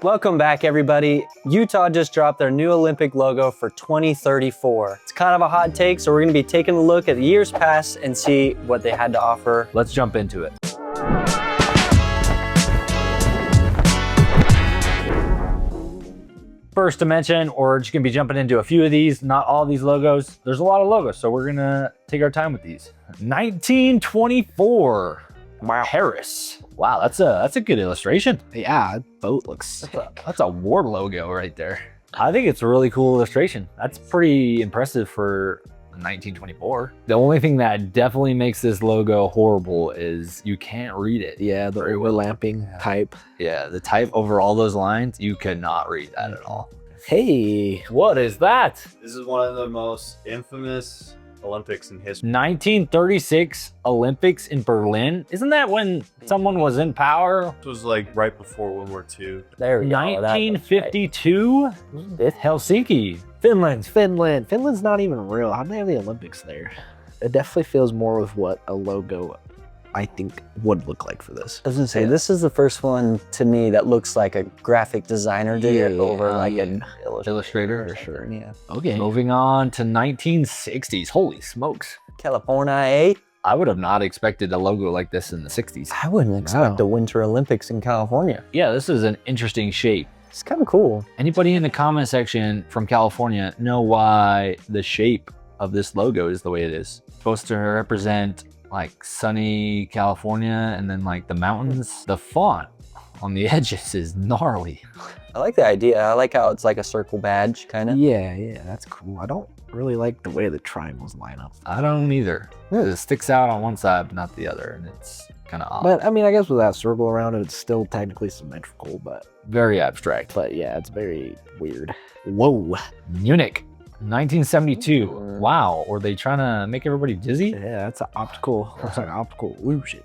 Welcome back, everybody. Utah just dropped their new Olympic logo for 2034. It's kind of a hot take, so we're going to be taking a look at years past and see what they had to offer. Let's jump into it. First to mention, we're just gonna be jumping into a few of these, not all these logos. There's a lot of logos, so we're gonna take our time with these. 1924. Wow. Paris. Wow, that's a good illustration. Yeah, boat looks sick. That's a war logo right there. I think it's a really cool illustration. That's pretty impressive for 1924. The only thing that definitely makes this logo horrible is you can't read it. Yeah, the overlapping type. Yeah, the type over all those lines, you cannot read that at all. Hey, What is that? This is one of the most infamous Olympics in history. 1936 Olympics in Berlin. Isn't that when someone was in power? This was like right before World War II. There we go. 1952 Helsinki. Finland's not even real. How do they have the Olympics there? It definitely feels more with what a logo I think would look like for this. I was gonna say, this is the first one to me that looks like a graphic designer did it over like an Illustrator. For sure. Yeah. Okay. Moving on to 1960s. Holy smokes. California, eh? I would have not expected a logo like this in the 60s. I wouldn't expect the Winter Olympics in California. Yeah, this is an interesting shape. It's kind of cool. Anybody in the comment section from California know why the shape of this logo is the way it is? It's supposed to represent like sunny California and then like the mountains. The font on the edges is gnarly. I like the idea. I like how it's like a circle badge, kind of. Yeah, that's cool. I don't really like the way the triangles line up. I don't either. It sticks out on one side but not the other, and it's kind of odd. But I mean, I guess with that circle around it, it's still technically symmetrical, but Very abstract. yeah, it's very weird. Whoa. Munich, 1972. Wow, were they trying to make everybody dizzy? Yeah, that's an optical. Looks like an optical illusion.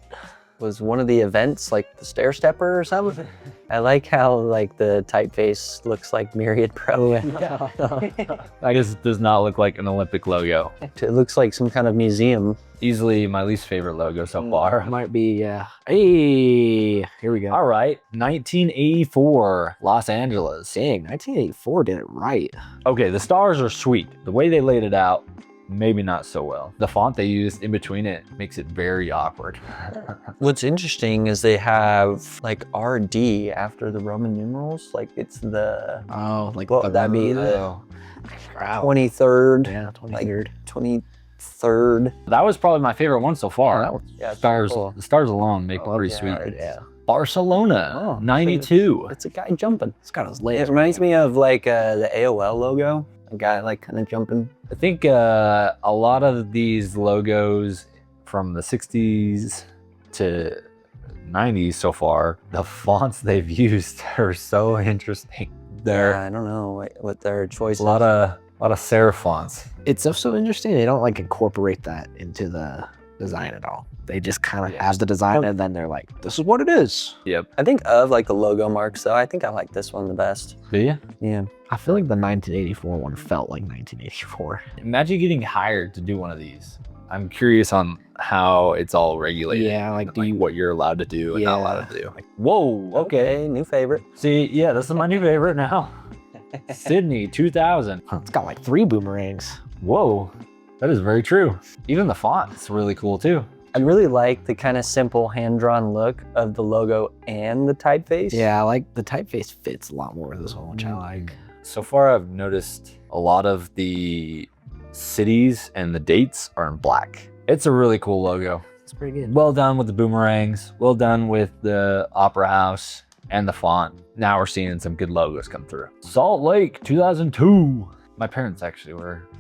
Was one of the events like the stair stepper or something? I like how like the typeface looks like Myriad Pro. That just does not look like an Olympic logo. It looks like some kind of museum. Easily my least favorite logo so far. Might be, yeah. Hey, here we go. All right, 1984, Los Angeles. Dang, 1984 did it right. Okay, the stars are sweet. The way they laid it out, maybe not so well. The font they used in between it makes it very awkward. What's interesting is they have like RD after the Roman numerals. Like it's the, Oh, like what would that be? The Oh. 23rd, Yeah, 23rd. 23rd. That was probably my favorite one so far. Yeah, it's Stars, cool. the stars alone make it pretty yeah, sweet. yeah. Barcelona, Oh, 92. It's a guy jumping. It's got his It legs. reminds me of like the AOL logo. A guy like kind of jumping. I think a lot of these logos from the 60s to 90s so far, the fonts they've used are so interesting. They're I don't know what their choice a lot of serif fonts. It's so interesting. They don't like incorporate that into the design at all. They just kind of have the design and then they're like, this is what it is. Yep. I think of like the logo marks though. I think I like this one the best. Do you? Yeah. I feel like the 1984 one felt like 1984. Imagine getting hired to do one of these. I'm curious on how it's all regulated. Yeah, like, do you- what you're allowed to do and not allowed to do. Like, Whoa, okay. New favorite. See, yeah, this is my new favorite now. Sydney, 2000. it's got like 3 boomerangs. Whoa, that is very true. Even the font is really cool too. I really like the kind of simple hand-drawn look of the logo and the typeface. Yeah, I like the typeface fits a lot more with this one, which I like. So far, I've noticed a lot of the cities and the dates are in black. It's a really cool logo. It's pretty good. Well done with the boomerangs. Well done with the Opera House and the font. Now we're seeing some good logos come through. Salt Lake, 2002. My parents actually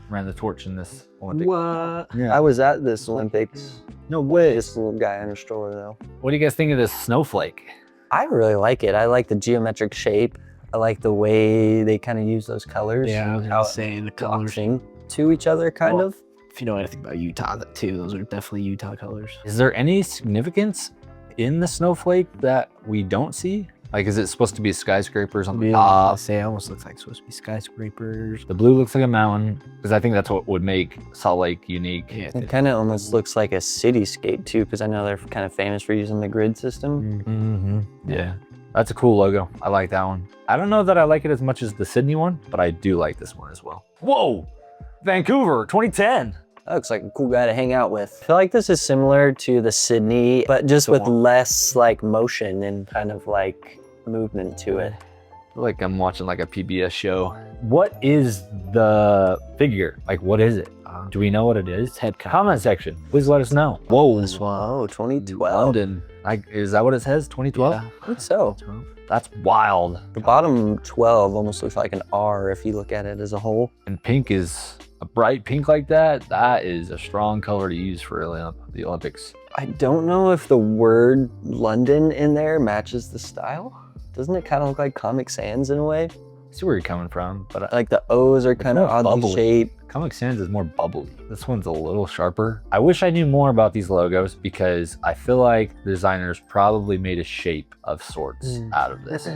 ran the torch in this Olympic. What? Yeah. I was at this Olympics. No way. This little guy in a store though. What do you guys think of this snowflake? I really like it. I like the geometric shape. I like the way they kind of use those colors. Yeah, I was how gonna it say the colors. blocks to each other, kind Well, of. If you know anything about Utah, that too, those are definitely Utah colors. Is there any significance in the snowflake that we don't see? Like, is it supposed to be skyscrapers on the I top? say it almost looks like supposed to be skyscrapers. The blue looks like a mountain, because I think that's what would make Salt Lake unique. Yeah, It kind of almost looks like a cityscape too, because I know they're kind of famous for using the grid system. Mm-hmm. Yeah. That's a cool logo. I like that one. I don't know that I like it as much as the Sydney one, but I do like this one as well. Whoa, Vancouver, 2010. That looks like a cool guy to hang out with. I feel like this is similar to the Sydney, but just with less like motion and kind of like movement to it. I feel like I'm watching like a PBS show. What is the figure? Like, what is it? Do we know what it is? Head count. Comment section. Please let us know. Whoa, This one. Oh, 2012. London. Like, is that what it says? 2012? Yeah. I think so. That's wild. The bottom 12 almost looks like an R if you look at it as a whole. And pink is a bright pink like that. That is a strong color to use for the Olympics. I don't know if the word London in there matches the style. Doesn't it kind of look like Comic Sans in a way? I see where you're coming from, but Like the O's are kind of more oddly bubbly. shaped. Comic Sans is more bubbly. This one's a little sharper. I wish I knew more about these logos because I feel like the designers probably made a shape of sorts out of this.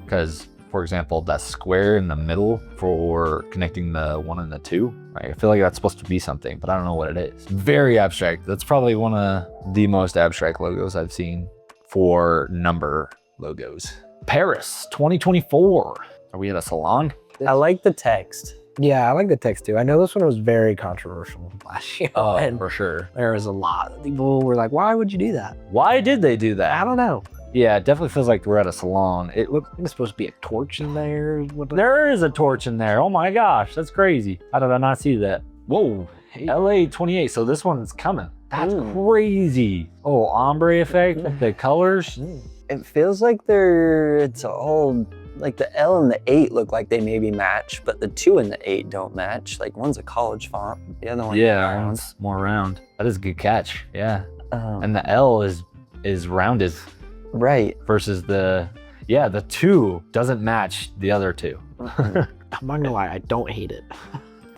Because, for example, that square in the middle for connecting the 1 and the 2, right? I feel like that's supposed to be something, but I don't know what it is. Very abstract. That's probably one of the most abstract logos I've seen for number logos. Paris, 2024. Are we at a salon? I like the text. Yeah, I like the text too. I know this one was very controversial last year. and for sure. there was a lot of people were like, why would you do that? Why did they do I that? don't know. Yeah, it definitely feels like we're at a salon. It looked. I think it's supposed to be a torch in there. There is a torch in there. Oh my gosh, that's crazy. How did I not see that? Whoa, LA 28. So this one's coming. That's crazy. Oh, ombre effect, the colors. It feels like it's all like the L and the 8 look like they maybe match, but the 2 and the 8 don't match. Like one's a college font, the other one's Yeah, round. one's more round. That is a good catch. Yeah, And and the L is rounded right. versus the 2 doesn't match the other 2. I'm not gonna lie, I don't hate it.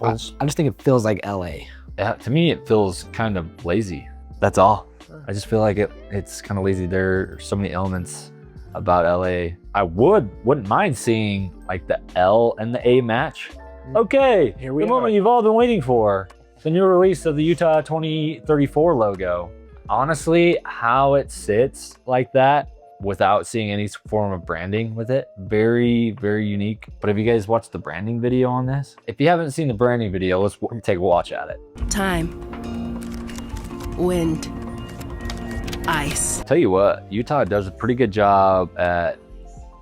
I just think it feels like LA. Yeah, to me, it feels kind of lazy. That's all. I just feel like it's kind of lazy. There are so many elements about LA. I wouldn't mind seeing like the L and the A match. Okay, Here we the moment you've all been waiting for. The new release of the Utah 2034 logo. Honestly, how it sits like that without seeing any form of branding with it, very, very unique. But have you guys watched the branding video on this? If you haven't seen the branding video, let's take a watch at it. Time. Wind. Ice. Tell you what, Utah does a pretty good job at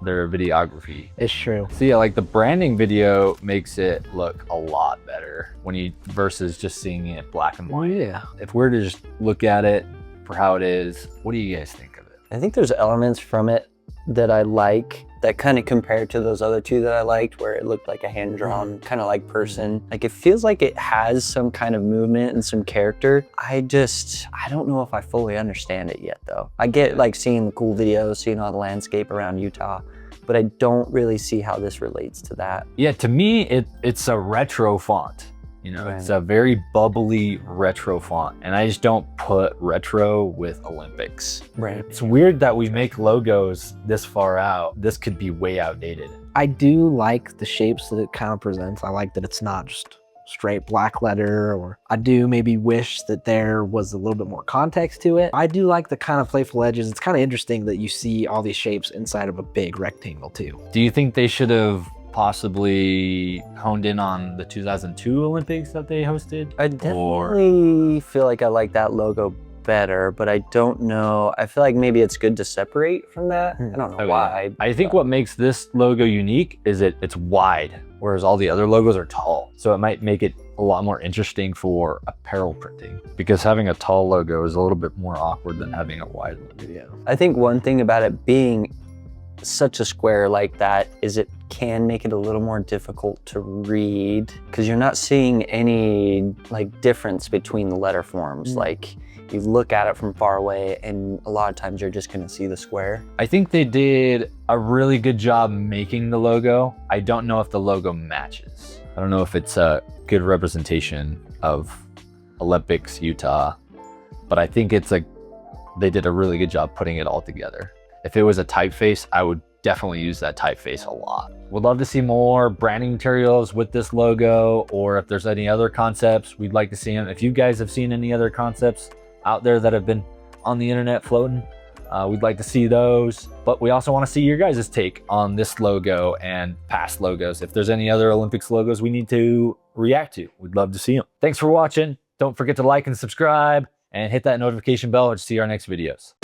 their videography. It's true. So yeah, like the branding video makes it look a lot better when you versus just seeing it black and Oh white. yeah. If we're to just look at it for how it is, what do you guys think of it? I think there's elements from it that I like that kind of compare to those other 2 that I liked, where it looked like a hand-drawn kind of like person. Like it feels like it has some kind of movement and some character. I don't know if I fully understand it yet though. I get like seeing the cool videos, seeing all the landscape around Utah, but I don't really see how this relates to that. Yeah, to me, it's a retro font. You know, it's a very bubbly retro font, and I just don't put retro with Olympics. Right. It's weird that we make logos this far out. This could be way outdated. I do like the shapes that it kind of presents. I like that it's not just straight black letter, or I do maybe wish that there was a little bit more context to it. I do like the kind of playful edges. It's kind of interesting that you see all these shapes inside of a big rectangle too. Do you think they should have possibly honed in on the 2002 Olympics that they hosted? I definitely feel like I like that logo better, but I don't know. I feel like maybe it's good to separate from that. I don't know Okay. why. I think what makes this logo unique is it's wide, whereas all the other logos are tall. So it might make it a lot more interesting for apparel printing, because having a tall logo is a little bit more awkward than having a wide logo. Yeah. I think one thing about it being such a square like that is it can make it a little more difficult to read, because you're not seeing any like difference between the letter forms. Like you look at it from far away and a lot of times you're just gonna see the square. I think they did a really good job making the logo. I don't know if the logo matches. I don't know if it's a good representation of Olympics Utah, but I think they did a really good job putting it all together. If it was a typeface, I would definitely use that typeface a lot. Would love to see more branding materials with this logo, or if there's any other concepts, we'd like to see them. If you guys have seen any other concepts out there that have been on the internet floating, We'd like to see those, but we also want to see your guys' take on this logo and past logos. If there's any other Olympics logos we need to react to, we'd love to see them. Thanks for watching. Don't forget to like and subscribe and hit that notification bell to see our next videos.